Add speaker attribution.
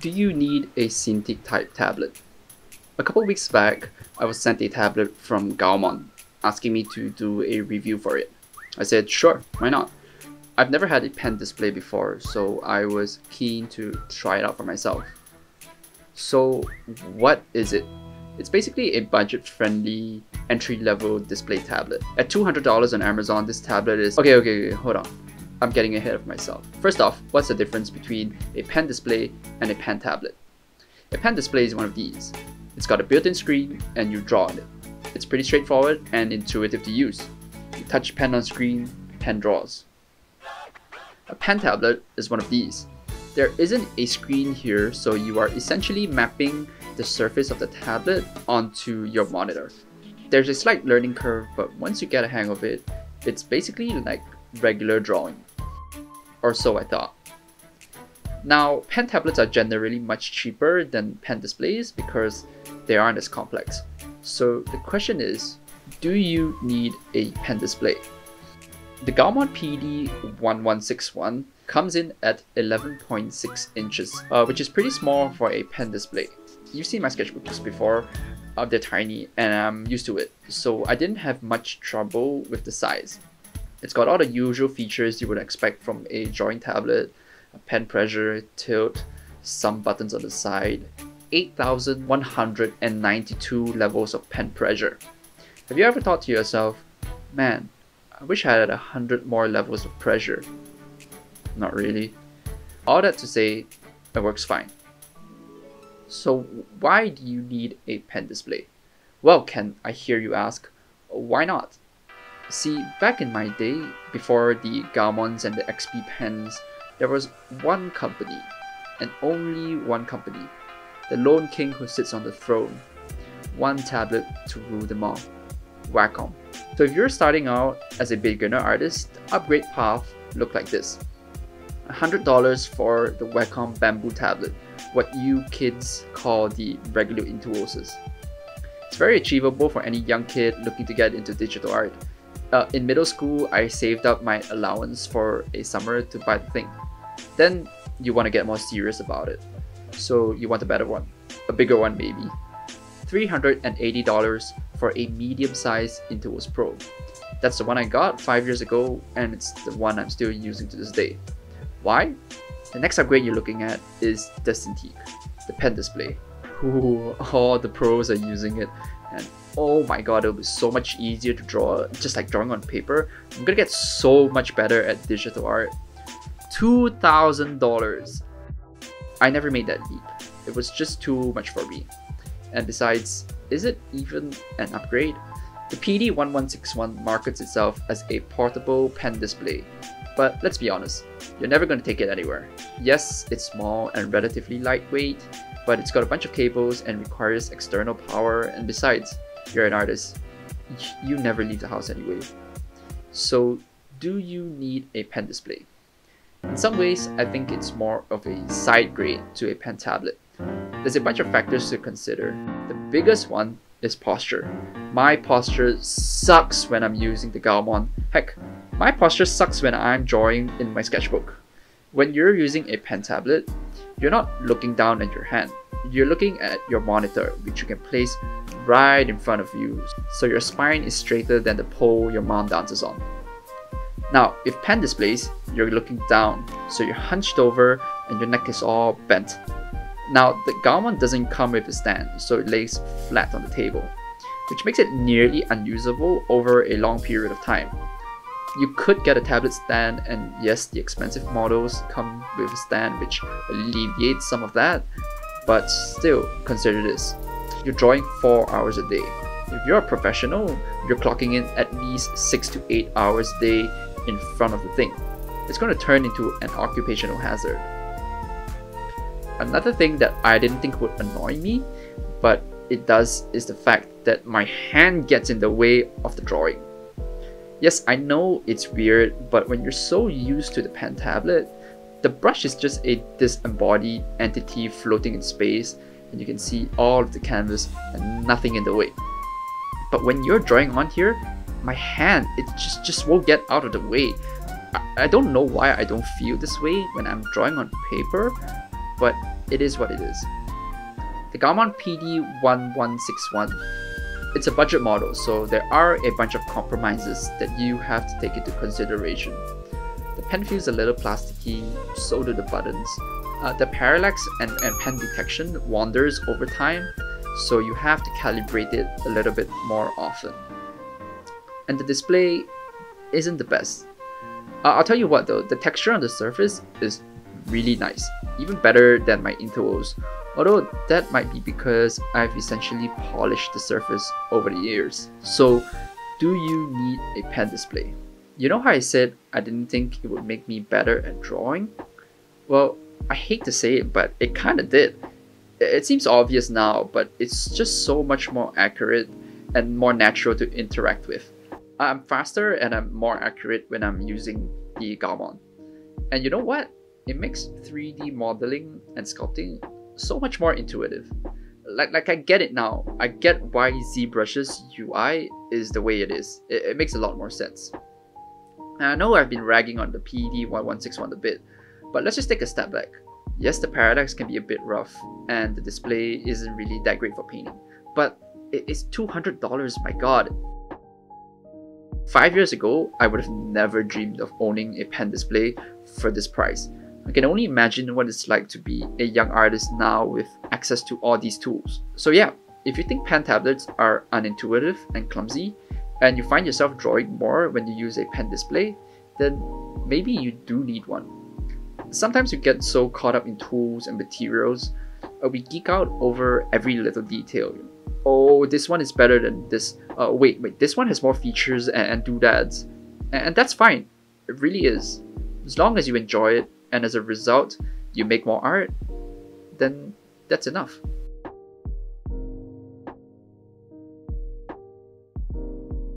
Speaker 1: Do you need a cintiq-type tablet? A couple weeks back, I was sent a tablet from Gaomon, asking me to do a review for it. I said, sure, why not? I've never had a pen display before, so I was keen to try it out for myself. So what is it? It's basically a budget-friendly, entry-level display tablet. At $200 on Amazon, this tablet is... Okay, hold on. I'm getting ahead of myself. First off, what's the difference between a pen display and a pen tablet? A pen display is one of these. It's got a built-in screen and you draw on it. It's pretty straightforward and intuitive to use. You touch pen on screen, pen draws. A pen tablet is one of these. There isn't a screen here, so you are essentially mapping the surface of the tablet onto your monitor. There's a slight learning curve, but once you get a hang of it, it's basically like regular drawing. Or so I thought. Now, pen tablets are generally much cheaper than pen displays because they aren't as complex. So the question is, do you need a pen display? The Gaomon PD1161 comes in at 11.6 inches, which is pretty small for a pen display. You've seen my sketchbooks before, they're tiny and I'm used to it, so I didn't have much trouble with the size. It's got all the usual features you would expect from a drawing tablet: a pen pressure, tilt, some buttons on the side, 8,192 levels of pen pressure. Have you ever thought to yourself, man, I wish I had 100 more levels of pressure? Not really. All that to say, it works fine. So why do you need a pen display? Well, Ken, I hear you ask, why not? See, back in my day, before the Gaomons and the XP pens, there was one company, and only one company, the lone king who sits on the throne, one tablet to rule them all, Wacom. So if you're starting out as a beginner artist, the upgrade path looked like this. $100 for the Wacom bamboo tablet, what you kids call the regular Intuosus. It's very achievable for any young kid looking to get into digital art. In middle school, I saved up my allowance for a summer to buy the thing. Then you want to get more serious about it. So you want a better one, a bigger one maybe. $380 for a medium-sized Intuos Pro. That's the one I got 5 years ago and it's the one I'm still using to this day. Why? The next upgrade you're looking at is the cintiq, the pen display. Ooh, all the pros are using it, and oh my god, it'll be so much easier to draw, just like drawing on paper. I'm gonna get so much better at digital art. $2,000. I never made that leap. It was just too much for me. And besides, is it even an upgrade? The PD1161 markets itself as a portable pen display. But let's be honest, you're never going to take it anywhere. Yes, it's small and relatively lightweight, but it's got a bunch of cables and requires external power, and besides, you're an artist. You never leave the house anyway. So, do you need a pen display? In some ways, I think it's more of a side grade to a pen tablet. There's a bunch of factors to consider. The biggest one is posture. My posture sucks when I'm using the Gaomon. Heck, my posture sucks when I'm drawing in my sketchbook. When you're using a pen tablet, you're not looking down at your hand. You're looking at your monitor, which you can place right in front of you, so your spine is straighter than the pole your mom dances on. Now, with pen displays, you're looking down, so you're hunched over and your neck is all bent. Now, the Gaomon doesn't come with a stand, so it lays flat on the table, which makes it nearly unusable over a long period of time. You could get a tablet stand, and yes, the expensive models come with a stand which alleviates some of that, but still, consider this. You're drawing 4 hours a day. If you're a professional, you're clocking in at least 6 to 8 hours a day in front of the thing. It's going to turn into an occupational hazard. Another thing that I didn't think would annoy me, but it does, is the fact that my hand gets in the way of the drawing. Yes, I know it's weird, but when you're so used to the pen tablet, the brush is just a disembodied entity floating in space, and you can see all of the canvas and nothing in the way. But when you're drawing on here, my hand, it just won't get out of the way. I don't know why I don't feel this way when I'm drawing on paper, but it is what it is. The Gaomon PD1161, it's a budget model, so there are a bunch of compromises that you have to take into consideration. The pen feels a little plasticky, so do the buttons. The parallax and pen detection wanders over time, so you have to calibrate it a little bit more often. And the display isn't the best. I'll tell you what though, the texture on the surface is really nice, even better than my Intuos, although that might be because I've essentially polished the surface over the years. So, do you need a pen display? You know how I said I didn't think it would make me better at drawing? Well, I hate to say it, but it kinda did. It seems obvious now, but it's just so much more accurate and more natural to interact with. I'm faster and I'm more accurate when I'm using the Gaomon. And you know what? It makes 3D modeling and sculpting so much more intuitive. Like I get it now. I get why ZBrush's UI is the way it is. It makes a lot more sense. And I know I've been ragging on the PD1161 a bit, but let's just take a step back. Yes, the parallax can be a bit rough, and the display isn't really that great for painting, but it's $200, my god. 5 years ago, I would have never dreamed of owning a pen display for this price. I can only imagine what it's like to be a young artist now with access to all these tools. So yeah, if you think pen tablets are unintuitive and clumsy, and you find yourself drawing more when you use a pen display, then maybe you do need one. Sometimes we get so caught up in tools and materials, we geek out over every little detail. Oh, this one is better than this. Wait, this one has more features and doodads. And that's fine. It really is. As long as you enjoy it, and as a result, you make more art, then that's enough.